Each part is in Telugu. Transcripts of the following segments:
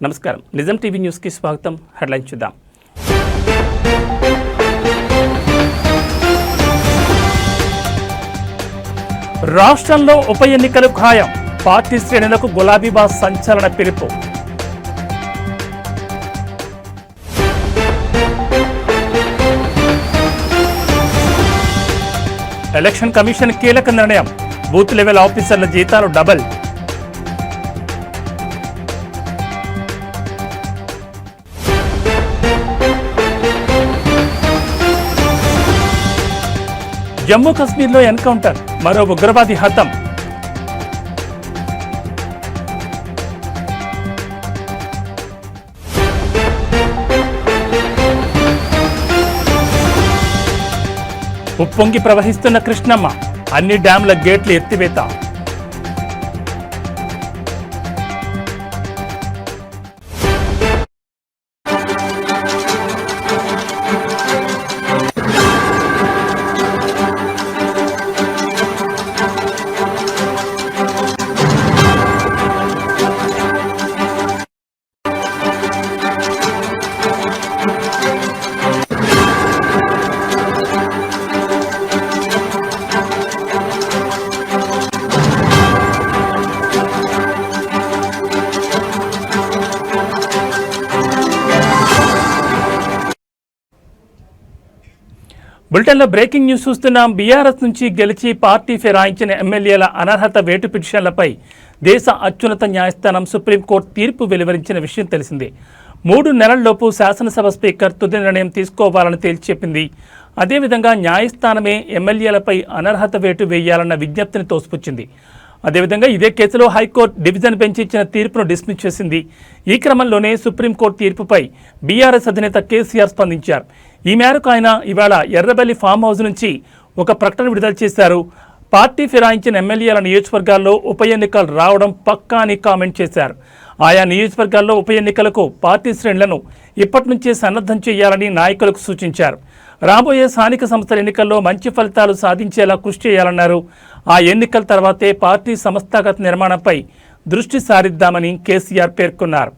నమస్కారం. నిజం టీవీ న్యూస్కి స్వాగతం. హెడ్లైన్ చూద్దాం. రాష్ట్రంలో ఉప ఎన్నికలు ఖాయం. పార్టీ శ్రేణులకు గులాబీ బాస్ సంచలన పిలుపు. ఎలక్షన్ కమిషన్ కీలక నిర్ణయం. బూత్ లెవెల్ ఆఫీసర్ల జీతాలు డబుల్. జమ్మూ కశ్మీర్లో ఎన్కౌంటర్. మరో ఉగ్రవాది హతం. ఉప్పొంగి ప్రవహిస్తున్న కృష్ణమ్మ. అన్ని డ్యాంల గేట్లు ఎత్తివేత. బులెటిన్లో బ్రేకింగ్ న్యూస్ చూస్తున్నాం. బీఆర్ఎస్ నుంచి గెలిచి పార్టీ ఫిరాయించిన ఎమ్మెల్యేల అనర్హత వేటు పిటిషన్లపై దేశ అత్యున్నత న్యాయస్థానం సుప్రీంకోర్టు తీర్పు వెలువరించిన విషయం తెలిసిందే. 3 నెలల్లోపు శాసనసభ స్పీకర్ తుది నిర్ణయం తీసుకోవాలని తేల్చెప్పింది. అదేవిధంగా న్యాయస్థానమే ఎమ్మెల్యేలపై అనర్హత వేటు వేయాలన్న విజ్ఞప్తిని తోసిపుచ్చింది. అదేవిధంగా ఇదే కేసులో హైకోర్టు డివిజన్ బెంచ్ ఇచ్చిన తీర్పును డిస్మిస్ చేసింది. ఈ క్రమంలోనే సుప్రీంకోర్టు తీర్పుపై బీఆర్ఎస్ అధినేత కేసీఆర్ స్పందించారు. ఈ మేరకు ఆయన ఇవాళ ఎర్రబెల్లి ఫామ్ హౌస్ నుంచి ఒక ప్రకటన విడుదల చేశారు. పార్టీ ఫిరాయించిన ఎమ్మెల్యేల నియోజకవర్గాల్లో ఉప ఎన్నికలు రావడం పక్కా అని కామెంట్ చేశారు. ఆయా నియోజకవర్గాల్లో ఉప ఎన్నికలకు పార్టీ శ్రేణులను ఇప్పటి నుంచే సన్నద్ధం చేయాలని నాయకులకు సూచించారు. రాబోయే స్థానిక సంస్థల ఎన్నికల్లో మంచి ఫలితాలు సాధించేలా కృషి చేయాలన్నారు. ఆ ఎన్నికల తర్వాతే పార్టీ సంస్థాగత నిర్మాణంపై దృష్టి సారిద్దామని కేసీఆర్ పేర్కొన్నారు.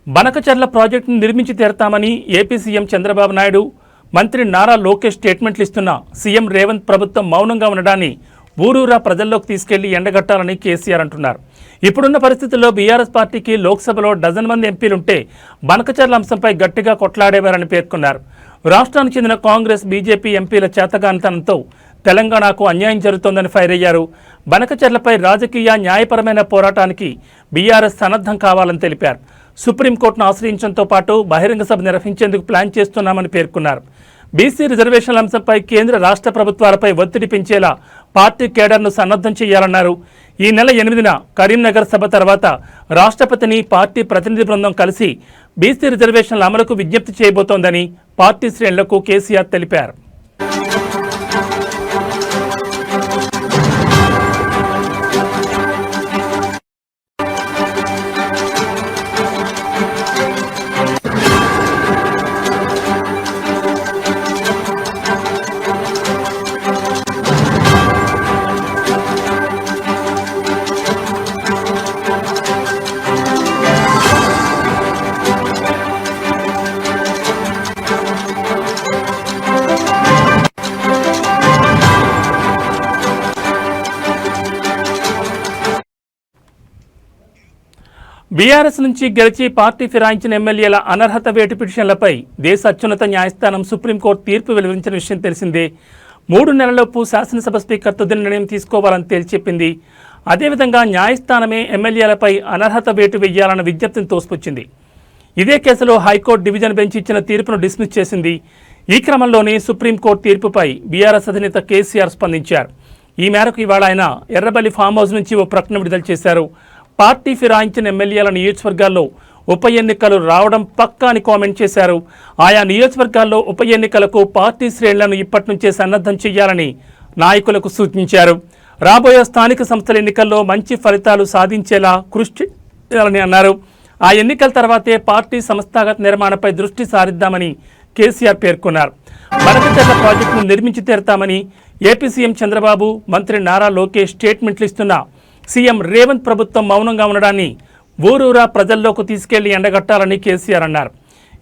బనకచర్ల ప్రాజెక్టును నిర్మించి తీరతామని ఏపీ సీఎం చంద్రబాబు నాయుడు, మంత్రి నారా లోకేష్ స్టేట్మెంట్లు ఇస్తున్నా సీఎం రేవంత్ ప్రభుత్వం మౌనంగా ఉండడాన్ని ఊరూరా ప్రజల్లోకి తీసుకెళ్లి ఎండగట్టాలని కేసీఆర్ అంటున్నారు. ఇప్పుడున్న పరిస్థితుల్లో బీఆర్ఎస్ పార్టీకి లోక్సభలో 12 మంది ఎంపీలుంటే బనకచర్ల అంశంపై గట్టిగా కొట్లాడేవారని పేర్కొన్నారు. రాష్ట్రానికి చెందిన కాంగ్రెస్, బీజేపీ ఎంపీల చేతగానితనంతో తెలంగాణకు అన్యాయం జరుగుతోందని ఫైర్ అయ్యారు. బనకచర్లపై రాజకీయ, న్యాయపరమైన పోరాటానికి బీఆర్ఎస్ సన్నద్ధం కావాలని తెలిపారు. సుప్రీంకోర్టును ఆశ్రయించడంతో పాటు బహిరంగ సభ నిర్వహించేందుకు ప్లాన్ చేస్తున్నామని పేర్కొన్నారు. బీసీ రిజర్వేషన్ల అంశంపై కేంద్ర రాష్ట్ర ప్రభుత్వాలపై ఒత్తిడి పెంచేలా పార్టీ కేడర్ను సన్నద్ధం చేయాలన్నారు. ఈ నెల 8న కరీంనగర్ సభ తర్వాత రాష్ట్రపతిని పార్టీ ప్రతినిధి బృందం కలిసి బీసీ రిజర్వేషన్ల అమలుకు విజ్ఞప్తి చేయబోతోందని పార్టీ శ్రేణులకు కేసీఆర్ తెలిపారు. బీఆర్ఎస్ నుంచి గెలిచి పార్టీ ఫిరాయించిన ఎమ్మెల్యేల అనర్హత వేటు పిటిషన్లపై దేశ అత్యున్నత న్యాయస్థానం సుప్రీంకోర్టు తీర్పు వెలువరించిన విషయం తెలిసిందే. 3 నెలలలోపు శాసనసభ స్పీకర్ తుది నిర్ణయం తీసుకోవాలని తేల్చెప్పింది. అదేవిధంగా న్యాయస్థానమే ఎమ్మెల్యేలపై అనర్హత వేటు వేయాలన్న విజ్ఞప్తిని తోసిపుచ్చింది. ఇదే కేసులో హైకోర్టు డివిజన్ బెంచ్ ఇచ్చిన తీర్పును డిస్మిస్ చేసింది. ఈ క్రమంలోనే సుప్రీంకోర్టు తీర్పుపై బీఆర్ఎస్ అధినేత కేసీఆర్ స్పందించారు. ఈ మేరకు ఇవాళ ఆయన ఎర్రబెల్లి ఫామ్ హౌస్ నుంచి ఓ ప్రకటన విడుదల చేశారు. పార్టీ ఫిరాయించిన ఎమ్మెల్యేల నియోజకవర్గాల్లో ఉప ఎన్నికలు రావడం పక్కా అని కామెంట్ చేశారు. ఆయా నియోజకవర్గాల్లో ఉప ఎన్నికలకు పార్టీ శ్రేణులను ఇప్పటి నుంచే సన్నద్ధం చేయాలని నాయకులకు సూచించారు. రాబోయే స్థానిక సంస్థల ఎన్నికల్లో మంచి ఫలితాలు సాధించేలా కృషి చేయాలని అన్నారు. ఆ ఎన్నికల తర్వాతే పార్టీ సంస్థాగత నిర్మాణంపై దృష్టి సారిద్దామని కేసీఆర్ పేర్కొన్నారు. బనకచెర్ల ప్రాజెక్టును నిర్మించి తీరుతామని ఏపీ సీఎం చంద్రబాబు, మంత్రి నారా లోకేష్ స్టేట్మెంట్లు ఇస్తున్నా సీఎం రేవంత్ ప్రభుత్వం మౌనంగా ఉండడాన్ని ఊరూరా ప్రజల్లోకి తీసుకెళ్లి ఎండగట్టాలని కేసీఆర్ అన్నారు.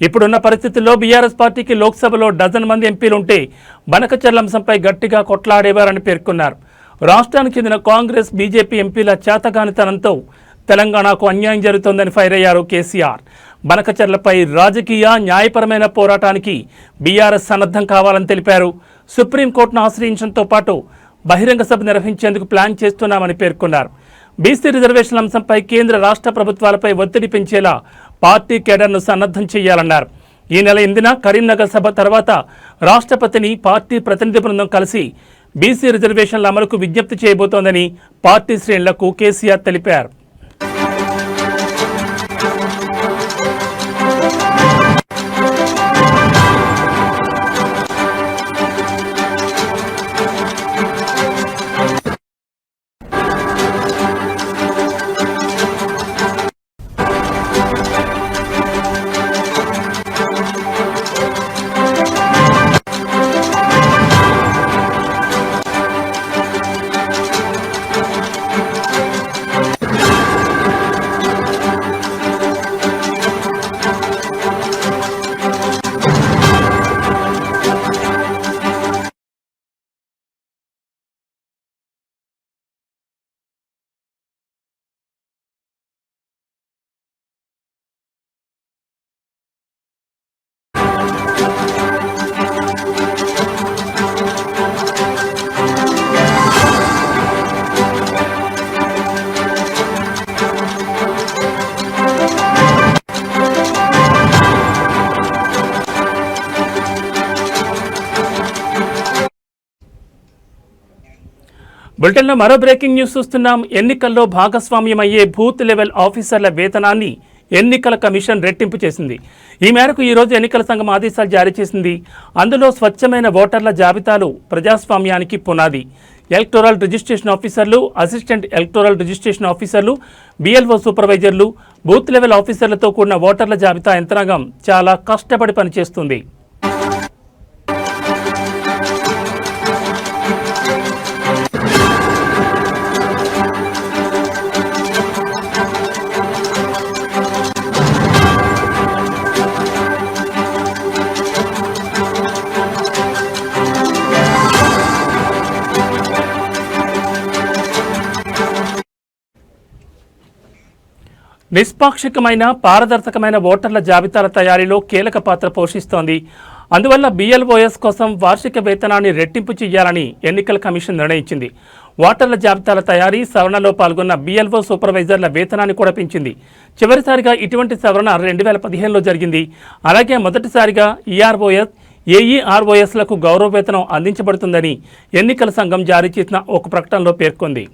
ఇప్పుడున్న పరిస్థితుల్లో బీఆర్ఎస్ పార్టీకి లోక్సభలో డజన్ మంది ఎంపీలుంటే బనకచెర్ల అంశంపై గట్టిగా కొట్లాడేవారని పేర్కొన్నారు. రాష్ట్రానికి చెందిన కాంగ్రెస్, బీజేపీ ఎంపీల చేతగానితనంతో తెలంగాణకు అన్యాయం జరుగుతోందని ఫైర్ అయ్యారు కేసీఆర్. బనకచెర్లపై రాజకీయ, న్యాయపరమైన పోరాటానికి బీఆర్ఎస్ సన్నద్ధం కావాలని తెలిపారు. సుప్రీంకోర్టును ఆశ్రయించడంతో పాటు బహిరంగ సభ నిర్వహించేందుకు ప్లాన్ చేస్తున్నామని పేర్కొన్నారు. బీసీ రిజర్వేషన్ల అంశంపై కేంద్ర రాష్ట్ర ప్రభుత్వాలపై ఒత్తిడి పెంచేలా పార్టీ కేడర్ను సన్నద్ధం చేయాలన్నారు. ఈ నెల 8న కరీంనగర్ సభ తర్వాత రాష్ట్రపతిని పార్టీ ప్రతినిధి బృందం కలిసి బీసీ రిజర్వేషన్ల అమలుకు విజ్ఞప్తి చేయబోతోందని పార్టీ శ్రేణులకు కేసీఆర్ తెలిపారు. బులెటిన్లో మరో బ్రేకింగ్ న్యూస్ చూస్తున్నాం. ఎన్నికల్లో భాగస్వామ్యం అయ్యే బూత్ లెవెల్ ఆఫీసర్ల వేతనాన్ని ఎన్నికల కమిషన్ రెట్టింపు చేసింది. ఈ మేరకు ఈరోజు ఎన్నికల సంఘం ఆదేశాలు జారీ చేసింది. అందులో స్వచ్ఛమైన ఓటర్ల జాబితాలు ప్రజాస్వామ్యానికి పునాది. ఎలక్టోరల్ రిజిస్ట్రేషన్ ఆఫీసర్లు, అసిస్టెంట్ ఎలక్టోరల్ రిజిస్ట్రేషన్ ఆఫీసర్లు, BLO సూపర్వైజర్లు, బూత్ లెవెల్ ఆఫీసర్లతో కూడిన ఓటర్ల జాబితా యంత్రాంగం చాలా కష్టపడి పనిచేస్తుంది. నిష్పాక్షికమైన, పారదర్శకమైన ఓటర్ల జాబితాల తయారీలో కీలక పాత్ర పోషిస్తోంది. అందువల్ల BLOS కోసం వార్షిక వేతనాన్ని రెట్టింపు చేయాలని ఎన్నికల కమిషన్ నిర్ణయించింది. ఓటర్ల జాబితాల తయారీ, సవరణలో పాల్గొన్న BLO సూపర్వైజర్ల వేతనాన్ని కూడా పెంచింది. చివరిసారిగా ఇటువంటి సవరణ 2015లో జరిగింది. అలాగే మొదటిసారిగా EROS, AEROSలకు గౌరవ వేతనం అందించబడుతుందని ఎన్నికల సంఘం జారీ చేసిన ఒక ప్రకటనలో పేర్కొంది.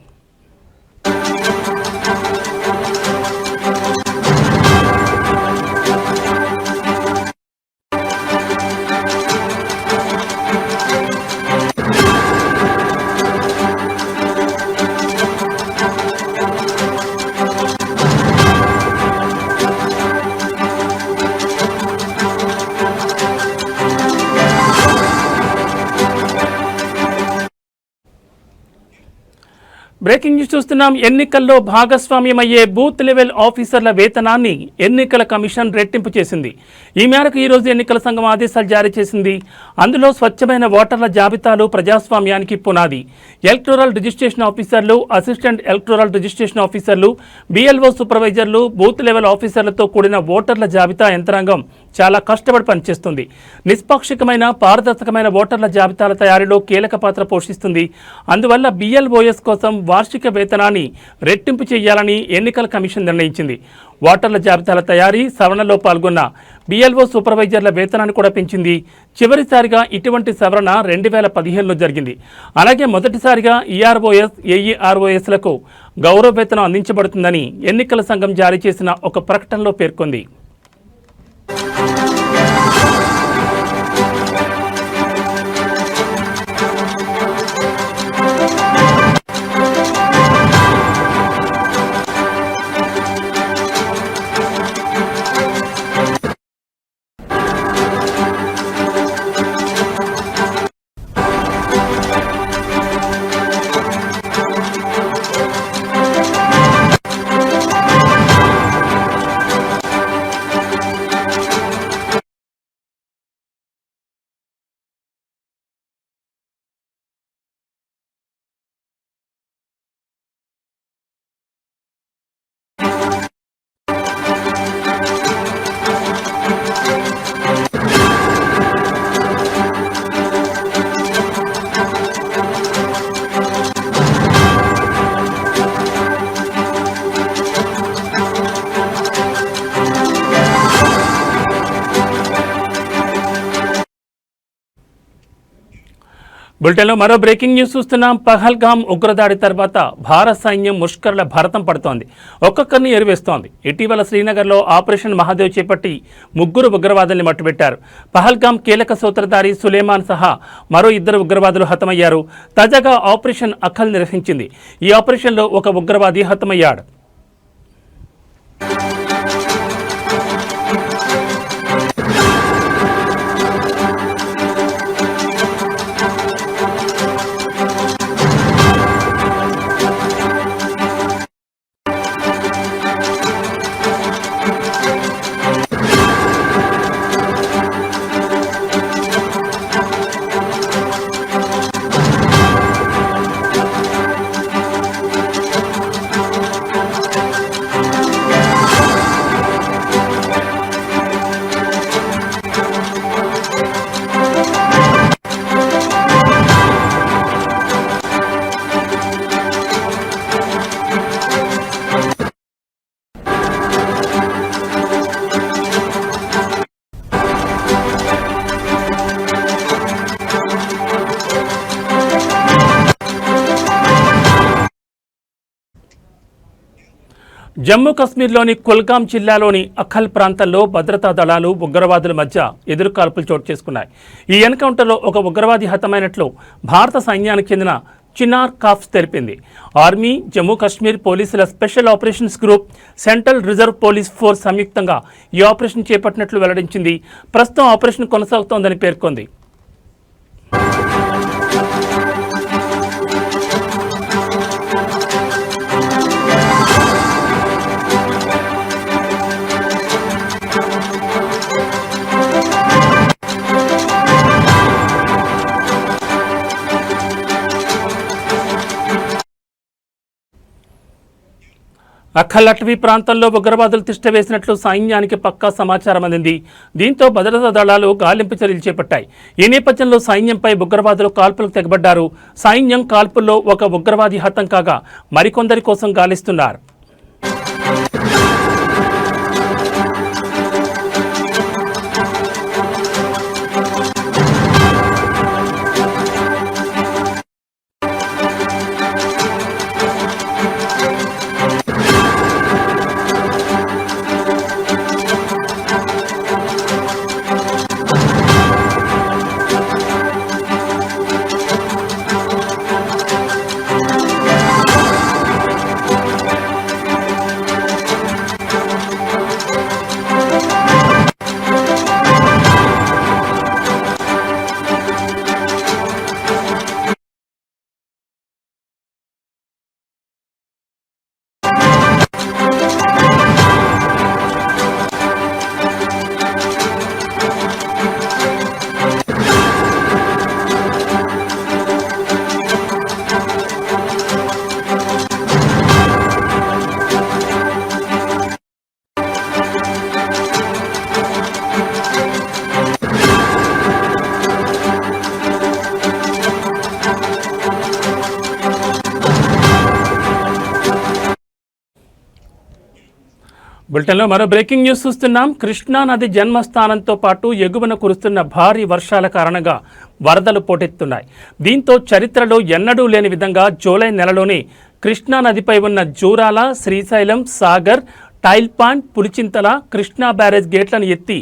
బ్రేకింగ్ న్యూస్ చూస్తున్నాం. ఎన్నికల్లో భాగస్వామ్యమయ్యే బూత్ లెవెల్ ఆఫీసర్ల వేతనాన్ని ఎన్నికల కమిషన్ రెట్టింపు చేసింది. ఈ మేరకు ఈరోజు ఎన్నికల సంఘం ఆదేశాలు జారీ చేసింది. అందులో స్వచ్ఛమైన ఓటర్ల జాబితాలు ప్రజాస్వామ్యానికి పునాది. ఎలక్టోరల్ రిజిస్ట్రేషన్ ఆఫీసర్లు, అసిస్టెంట్ ఎలక్టోరల్ రిజిస్ట్రేషన్ ఆఫీసర్లు, BLO సూపర్వైజర్లు, బూత్ లెవెల్ ఆఫీసర్లతో కూడిన ఓటర్ల జాబితా యంత్రాంగం చాలా కష్టపడి పనిచేస్తుంది. నిష్పాక్షికమైన, పారదర్శకమైన ఓటర్ల జాబితాల తయారీలో కీలక పాత్ర పోషిస్తుంది. అందువల్ల BLOS కోసం వార్షిక వేతనాన్ని రెట్టింపు చేయాలని ఎన్నికల కమిషన్ నిర్ణయించింది. ఓటర్ల జాబితాల తయారీ, సవరణలో పాల్గొన్న BLO సూపర్వైజర్ల వేతనాన్ని కూడా పెంచింది. చివరిసారిగా ఇటువంటి సవరణ 2015లో జరిగింది. అలాగే మొదటిసారిగా EROS, AEROSలకు గౌరవ వేతనం అందించబడుతుందని ఎన్నికల సంఘం జారీ చేసిన ఒక ప్రకటనలో పేర్కొంది. బులెటిన్లో మరో బ్రేకింగ్ న్యూస్ చూస్తున్నాం. పహల్గామ్ ఉగ్రదాడి తర్వాత భారత సైన్యం ముష్కర్ల భరతం పడుతోంది, ఒక్కొక్కరిని ఎరివేస్తోంది. ఇటీవల శ్రీనగర్లో ఆపరేషన్ మహాదేవ్ చేపట్టి 3 ఉగ్రవాదుల్ని మట్టుబెట్టారు. పహల్గామ్ కీలక సూత్రధారి సులేమాన్ సహా మరో 2 ఉగ్రవాదులు హతమయ్యారు. తాజాగా ఆపరేషన్ అఖల్ నిర్వహించింది. ఈ ఆపరేషన్లో ఒక ఉగ్రవాది హతమయ్యాడు. జమ్మూ కశ్మీర్లోని కుల్గామ్ జిల్లాలోని అఖల్ ప్రాంతంలో భద్రతా దళాలు ఉగ్రవాదుల మధ్య ఎదురుకాల్పులు చోటు చేసుకున్నాయి. ఈ ఎన్కౌంటర్లో ఒక ఉగ్రవాది హతమైనట్లు భారత సైన్యానికి చెందిన చినార్ కాప్స్ తెలిపింది. ఆర్మీ, జమ్మూ కశ్మీర్ పోలీసుల special operations group, central reserve police force సంయుక్తంగా ఈ ఆపరేషన్ చేపట్టినట్లు వెల్లడించింది. ప్రస్తుతం ఆపరేషన్ కొనసాగుతోందని పేర్కొంది. అఖల్ అటవీ ప్రాంతంలో ఉగ్రవాదులు తిష్టవేసినట్లు సైన్యానికి పక్కా సమాచారం అందింది. దీంతో భద్రతా దళాలు గాలింపు చర్యలు చేపట్టాయి. ఈ నేపథ్యంలో సైన్యంపై ఉగ్రవాదులు కాల్పులకు తెగబడ్డారు. సైన్యం కాల్పుల్లో ఒక ఉగ్రవాది హతం కాగా మరికొందరి కోసం గాలిస్తున్నారు. బులెటిన్లో మరో బ్రేకింగ్ న్యూస్ చూస్తున్నాం. కృష్ణా నది జన్మస్థానంతో పాటు ఎగువన కురుస్తున్న భారీ వర్షాల కారణంగా వరదలు పోటెత్తున్నాయి. దీంతో చరిత్రలో ఎన్నడూ లేని విధంగా జూలై నెలలోనే కృష్ణా నదిపై ఉన్న జూరాల, శ్రీశైలం, సాగర్, టైల్పాండ్, పులిచింతల, కృష్ణా బ్యారేజ్ గేట్లను ఎత్తి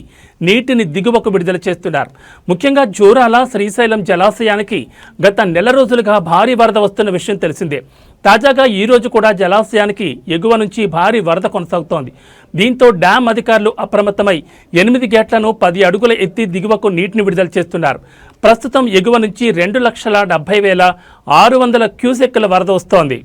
నీటిని దిగువకు విడుదల చేస్తున్నారు. ముఖ్యంగా జూరాల, శ్రీశైలం జలాశయానికి గత నెల రోజులుగా భారీ వరద వస్తున్న విషయం తెలిసిందే. తాజాగా ఈ రోజు కూడా జలాశయానికి ఎగువ నుంచి భారీ వరద కొనసాగుతోంది. దీంతో డ్యాం అధికారులు అప్రమత్తమై 8 గేట్లను 10 అడుగుల ఎత్తి దిగువకు నీటిని విడుదల చేస్తున్నారు. ప్రస్తుతం ఎగువ నుంచి 2,70,600 క్యూసెక్కుల వరద వస్తోంది.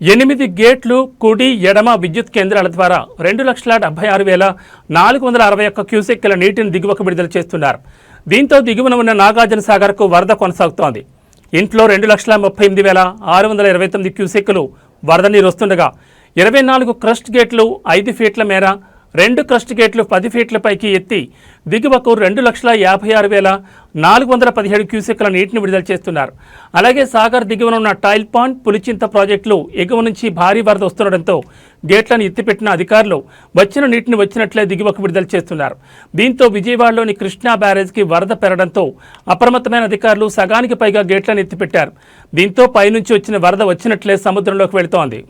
ఎనిమిది గేట్లు కుడి, ఎడమ విద్యుత్ కేంద్రాల ద్వారా 2,76,461 క్యూసెక్కుల నీటిని దిగువకు విడుదల చేస్తున్నారు. దీంతో దిగువన ఉన్న నాగార్జున సాగర్కు వరద కొనసాగుతోంది. ఇంట్లో 2,38,629 క్యూసెక్కులు వరద నీరు వస్తుండగా 24 క్రస్ట్ గేట్లు 5 ఫీట్ల మేర, 2 క్రస్ట్ గేట్లు 10 ఫీట్ల పైకి ఎత్తి దిగువకు 2,56,417 క్యూసెక్కుల నీటిని విడుదల చేస్తున్నారు. అలాగే సాగర్ దిగువన ఉన్న టైల్పాండ్, పులిచింత ప్రాజెక్టులు ఎగువ నుంచి భారీ వరద వస్తుండటంతో గేట్లను ఎత్తిపెట్టిన అధికారులు వచ్చిన నీటిని వచ్చినట్లే దిగువకు విడుదల చేస్తున్నారు. దీంతో విజయవాడలోని కృష్ణా బ్యారేజ్కి వరద పెరగడంతో అప్రమత్తమైన అధికారులు సగానికి పైగా గేట్లను ఎత్తిపెట్టారు. దీంతో పైనుంచి వచ్చిన వరద వచ్చినట్లే సముద్రంలోకి వెళుతోంది.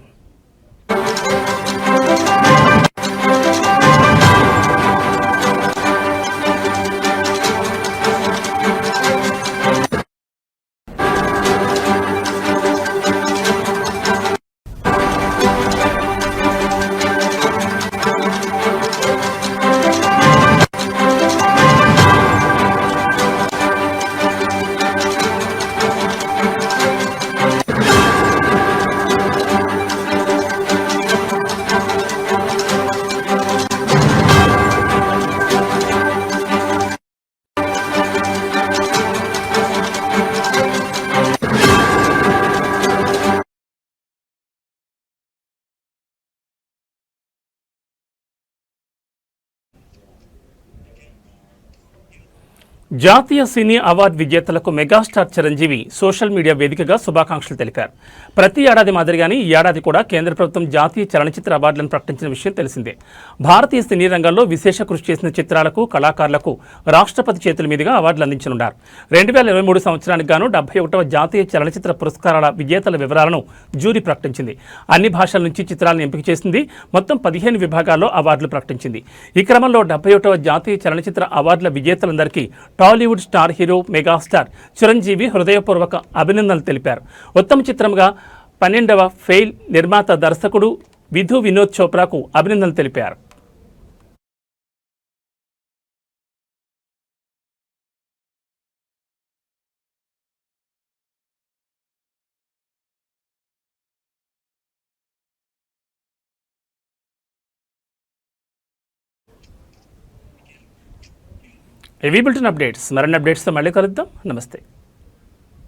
జాతీయ సినీ అవార్డు విజేతలకు మెగాస్టార్ చిరంజీవి సోషల్ మీడియా వేదికగా శుభాకాంక్షలు తెలిపారు. ప్రతి ఏడాది మాదిరిగానే ఈ ఏడాది కూడా కేంద్ర ప్రభుత్వం జాతీయ చలనచిత్ర అవార్డులను ప్రకటించిన విషయం తెలిసిందే. భారతీయ సినీ రంగంలో విశేష కృషి చేసిన చిత్రాలకు, కళాకారులకు రాష్ట్రపతి చేతుల మీదుగా అవార్డులు అందించనున్నారు. 2023 సంవత్సరానికి గాను 71వ జాతీయ చలనచిత్ర పురస్కారాల విజేతల వివరాలను జ్యూరీ ప్రకటించింది. అన్ని భాషల నుంచి చిత్రాలను ఎంపిక చేసింది. మొత్తం 15 విభాగాల్లో అవార్డులు ప్రకటించింది. ఈ క్రమంలో 71వ జాతీయ చలనచిత్ర అవార్డుల విజేతలందరికీ Tollywood star hero megastar Chiranjeevi హృదయపూర్వక అభినందనలు తెలిపారు. ఉత్తమ చిత్రంగా 12వ ఫెయిల్ నిర్మాత, దర్శకుడు విధు వినోద్ చోప్రాకు అభినందనలు తెలిపారు. ఏవీ బులెటిన్ అప్డేట్స్, మరిన్ని అప్డేట్స్తో మళ్ళీ కలుద్దాం. నమస్తే.